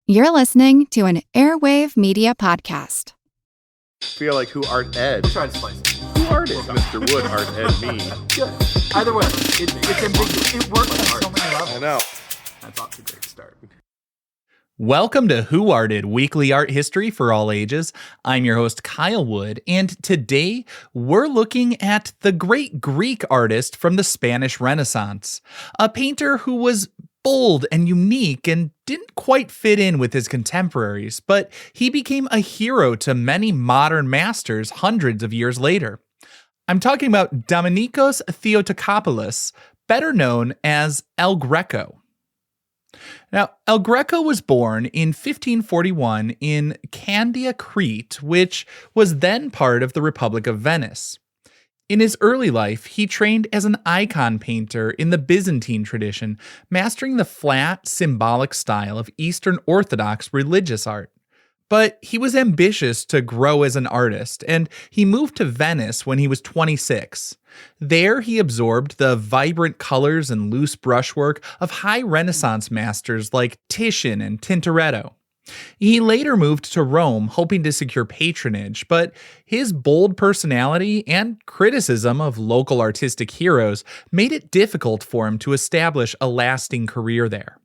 You're listening to an Airwave Media Podcast. Feel like who art ed? We'll try to slice it. Who art is Mr. Wood art ed me? Good. Either way, it's ambiguous. It works on so many levels. I know. That's off to a great start. Welcome to Who Arted, weekly art history for all ages. I'm your host, Kyle Wood, and today we're looking at the great Greek artist from the Spanish Renaissance, a painter who was bold and unique and didn't quite fit in with his contemporaries, but he became a hero to many modern masters hundreds of years later. I'm talking about Domenikos Theotokopoulos, better known as El Greco. Now, El Greco was born in 1541 in Candia, Crete, which was then part of the Republic of Venice. In his early life, he trained as an icon painter in the Byzantine tradition, mastering the flat, symbolic style of Eastern Orthodox religious art. But he was ambitious to grow as an artist, and he moved to Venice when he was 26. There, he absorbed the vibrant colors and loose brushwork of high Renaissance masters like Titian and Tintoretto. He later moved to Rome, hoping to secure patronage, but his bold personality and criticism of local artistic heroes made it difficult for him to establish a lasting career there.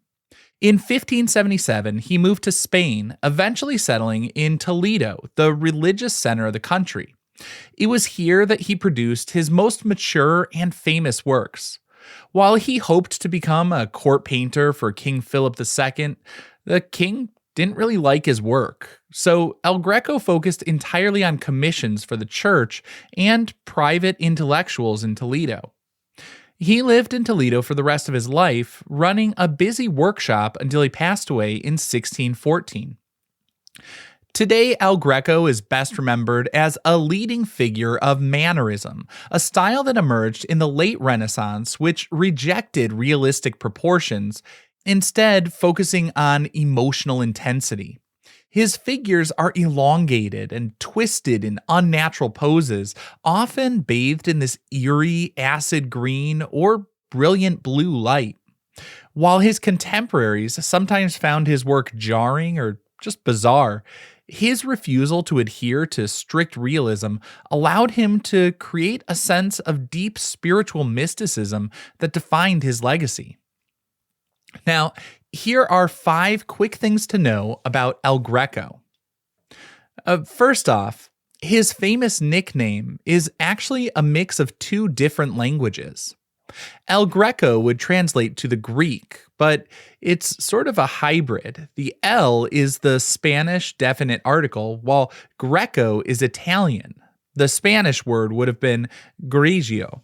In 1577, he moved to Spain, eventually settling in Toledo, the religious center of the country. It was here that he produced his most mature and famous works. While he hoped to become a court painter for King Philip II, the king didn't really like his work, so El Greco focused entirely on commissions for the church and private intellectuals in Toledo. He lived in Toledo for the rest of his life, running a busy workshop until he passed away in 1614. Today, El Greco is best remembered as a leading figure of Mannerism, a style that emerged in the late Renaissance which rejected realistic proportions, instead focusing on emotional intensity. His figures are elongated and twisted in unnatural poses, often bathed in this eerie acid green or brilliant blue light. While his contemporaries sometimes found his work jarring or just bizarre, his refusal to adhere to strict realism allowed him to create a sense of deep spiritual mysticism that defined his legacy. Now, here are 5 quick things to know about El Greco. First off, his famous nickname is actually a mix of 2 different languages. El Greco would translate to the Greek, but it's sort of a hybrid. The El is the Spanish definite article, while Greco is Italian. The Spanish word would have been Grigio.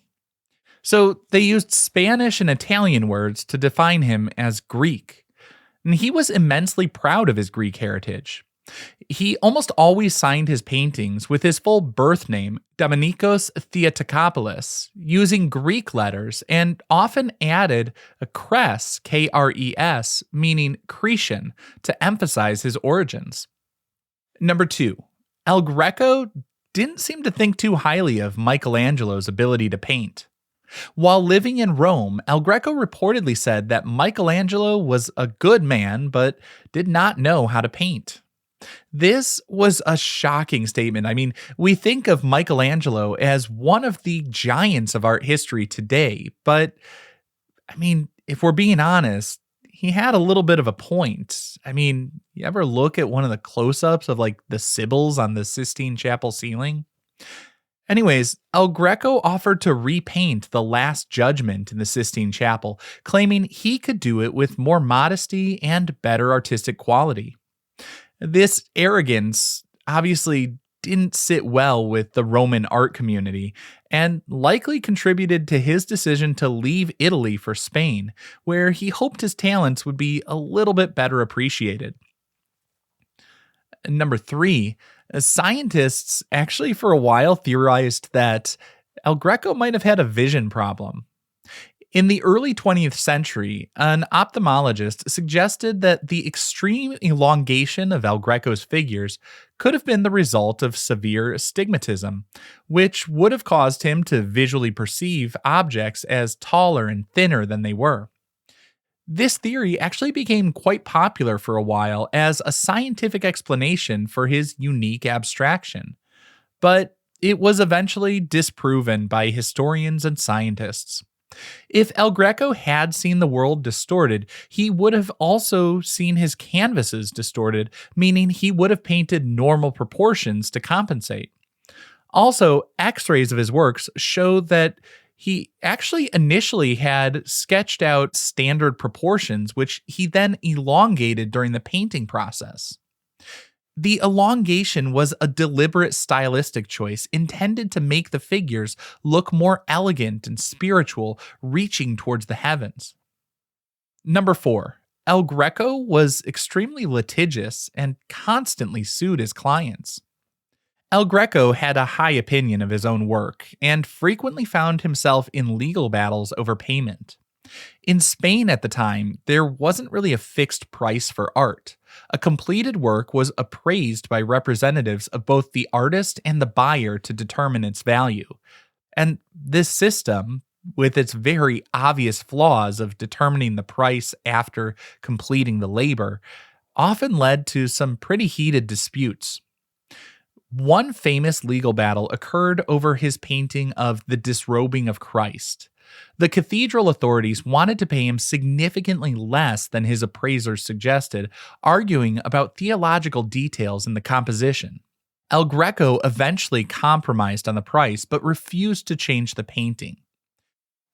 So they used Spanish and Italian words to define him as Greek. And he was immensely proud of his Greek heritage. He almost always signed his paintings with his full birth name, Domenikos Theotokopoulos, using Greek letters, and often added a kres, K-R-E-S, meaning Cretan, to emphasize his origins. Number 2, El Greco didn't seem to think too highly of Michelangelo's ability to paint. While living in Rome, El Greco reportedly said that Michelangelo was a good man, but did not know how to paint. This was a shocking statement. I mean, we think of Michelangelo as one of the giants of art history today, but, I mean, if we're being honest, he had a little bit of a point. I mean, you ever look at one of the close-ups of, like, the Sibyls on the Sistine Chapel ceiling? Anyways, El Greco offered to repaint the Last Judgment in the Sistine Chapel, claiming he could do it with more modesty and better artistic quality. This arrogance obviously didn't sit well with the Roman art community, and likely contributed to his decision to leave Italy for Spain, where he hoped his talents would be a little bit better appreciated. Number 3, scientists actually for a while theorized that El Greco might have had a vision problem. In the early 20th century, an ophthalmologist suggested that the extreme elongation of El Greco's figures could have been the result of severe astigmatism, which would have caused him to visually perceive objects as taller and thinner than they were. This theory actually became quite popular for a while as a scientific explanation for his unique abstraction, but it was eventually disproven by historians and scientists. If El Greco had seen the world distorted, he would have also seen his canvases distorted, meaning he would have painted normal proportions to compensate. Also, x-rays of his works show that he actually initially had sketched out standard proportions, which he then elongated during the painting process. The elongation was a deliberate stylistic choice intended to make the figures look more elegant and spiritual, reaching towards the heavens. Number 4. El Greco was extremely litigious and constantly sued his clients. El Greco had a high opinion of his own work and frequently found himself in legal battles over payment. In Spain at the time, there wasn't really a fixed price for art. A completed work was appraised by representatives of both the artist and the buyer to determine its value. And this system, with its very obvious flaws of determining the price after completing the labor, often led to some pretty heated disputes. One famous legal battle occurred over his painting of the disrobing of Christ. The cathedral authorities wanted to pay him significantly less than his appraisers suggested, arguing about theological details in the composition. El Greco eventually compromised on the price, but refused to change the painting.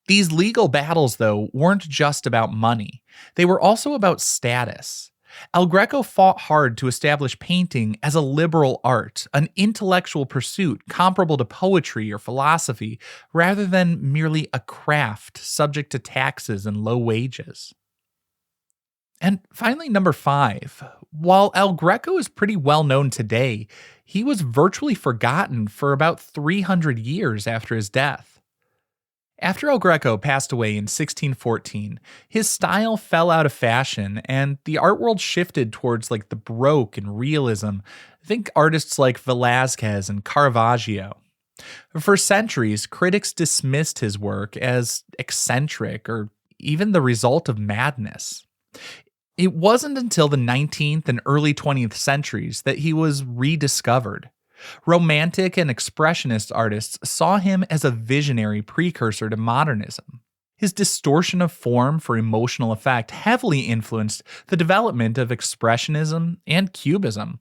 These legal battles, though, weren't just about money. They were also about status. El Greco fought hard to establish painting as a liberal art, an intellectual pursuit comparable to poetry or philosophy, rather than merely a craft subject to taxes and low wages. And finally, number 5. While El Greco is pretty well known today, he was virtually forgotten for about 300 years after his death. After El Greco passed away in 1614, his style fell out of fashion and the art world shifted towards the Baroque and realism. Think artists like Velázquez and Caravaggio. For centuries, critics dismissed his work as eccentric or even the result of madness. It wasn't until the 19th and early 20th centuries that he was rediscovered. Romantic and expressionist artists saw him as a visionary precursor to modernism. His distortion of form for emotional effect heavily influenced the development of expressionism and cubism.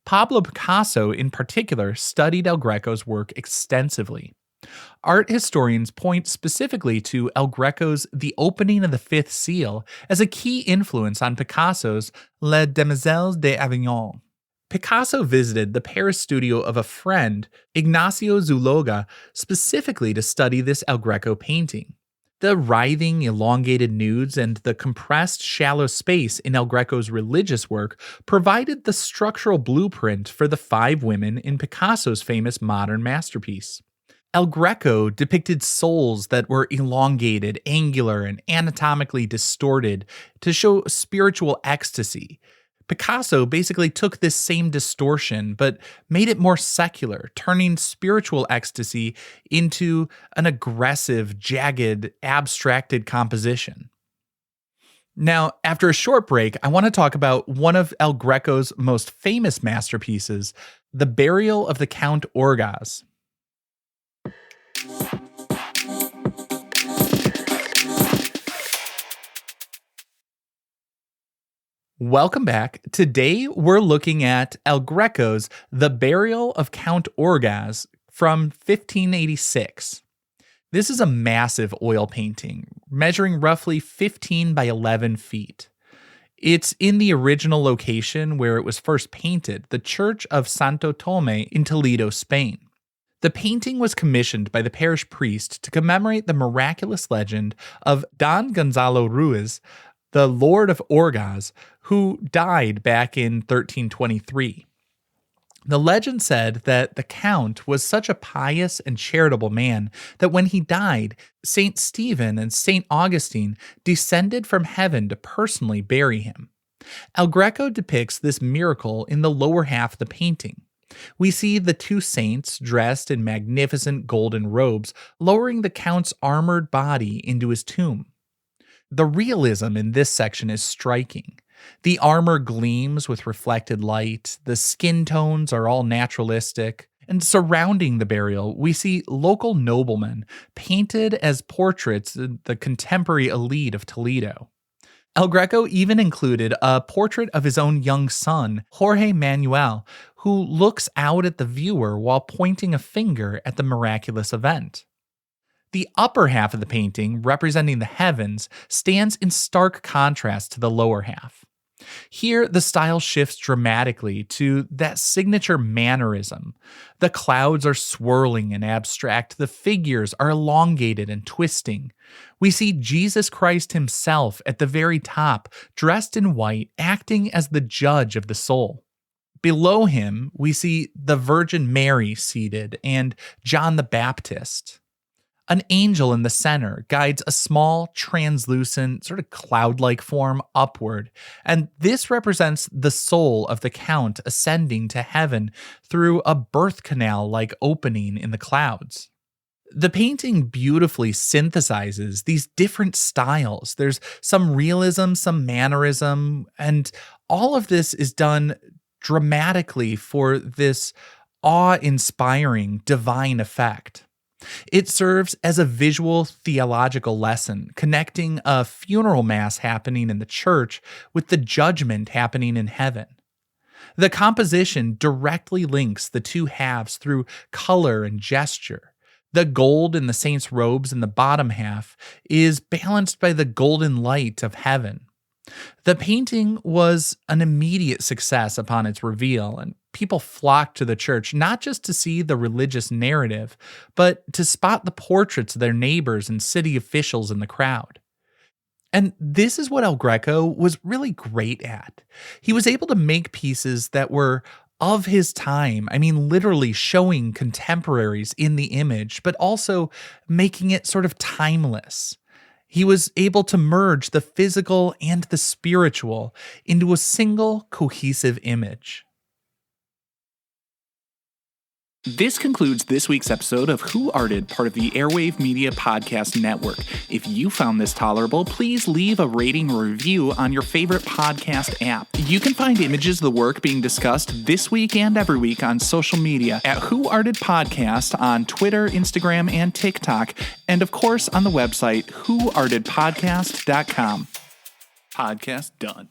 Pablo Picasso, in particular, studied El Greco's work extensively. Art historians point specifically to El Greco's The Opening of the Fifth Seal as a key influence on Picasso's Les Demoiselles d'Avignon. Picasso visited the Paris studio of a friend, Ignacio Zuloaga, specifically to study this El Greco painting. The writhing, elongated nudes and the compressed, shallow space in El Greco's religious work provided the structural blueprint for the 5 women in Picasso's famous modern masterpiece. El Greco depicted souls that were elongated, angular, and anatomically distorted to show spiritual ecstasy. Picasso basically took this same distortion but made it more secular, turning spiritual ecstasy into an aggressive, jagged, abstracted composition. Now, after a short break, I want to talk about one of El Greco's most famous masterpieces, The Burial of the Count Orgaz. Welcome back. Today, we're looking at El Greco's The Burial of Count Orgaz from 1586. This is a massive oil painting, measuring roughly 15 by 11 feet. It's in the original location where it was first painted, the Church of Santo Tome in Toledo, Spain. The painting was commissioned by the parish priest to commemorate the miraculous legend of Don Gonzalo Ruiz, the Lord of Orgaz, who died back in 1323. The legend said that the Count was such a pious and charitable man that when he died, St. Stephen and St. Augustine descended from heaven to personally bury him. El Greco depicts this miracle in the lower half of the painting. We see the 2 saints dressed in magnificent golden robes lowering the Count's armored body into his tomb. The realism in this section is striking. The armor gleams with reflected light, the skin tones are all naturalistic, and surrounding the burial, we see local noblemen painted as portraits of the contemporary elite of Toledo. El Greco even included a portrait of his own young son, Jorge Manuel, who looks out at the viewer while pointing a finger at the miraculous event. The upper half of the painting, representing the heavens, stands in stark contrast to the lower half. Here, the style shifts dramatically to that signature mannerism. The clouds are swirling and abstract, the figures are elongated and twisting. We see Jesus Christ himself at the very top, dressed in white, acting as the judge of the soul. Below him, we see the Virgin Mary seated and John the Baptist. An angel in the center guides a small, translucent, sort of cloud-like form upward, and this represents the soul of the Count ascending to heaven through a birth canal-like opening in the clouds. The painting beautifully synthesizes these different styles. There's some realism, some mannerism, and all of this is done dramatically for this awe-inspiring divine effect. It serves as a visual theological lesson, connecting a funeral mass happening in the church with the judgment happening in heaven. The composition directly links the two halves through color and gesture. The gold in the saints' robes in the bottom half is balanced by the golden light of heaven. The painting was an immediate success upon its reveal, and people flocked to the church not just to see the religious narrative, but to spot the portraits of their neighbors and city officials in the crowd. And this is what El Greco was really great at. He was able to make pieces that were of his time, literally showing contemporaries in the image, but also making it sort of timeless. He was able to merge the physical and the spiritual into a single cohesive image. This concludes this week's episode of Who Arted, part of the Airwave Media Podcast Network. If you found this tolerable, please leave a rating or review on your favorite podcast app. You can find images of the work being discussed this week and every week on social media at Who Arted Podcast on Twitter, Instagram, and TikTok, and of course on the website whoartedpodcast.com. Podcast done.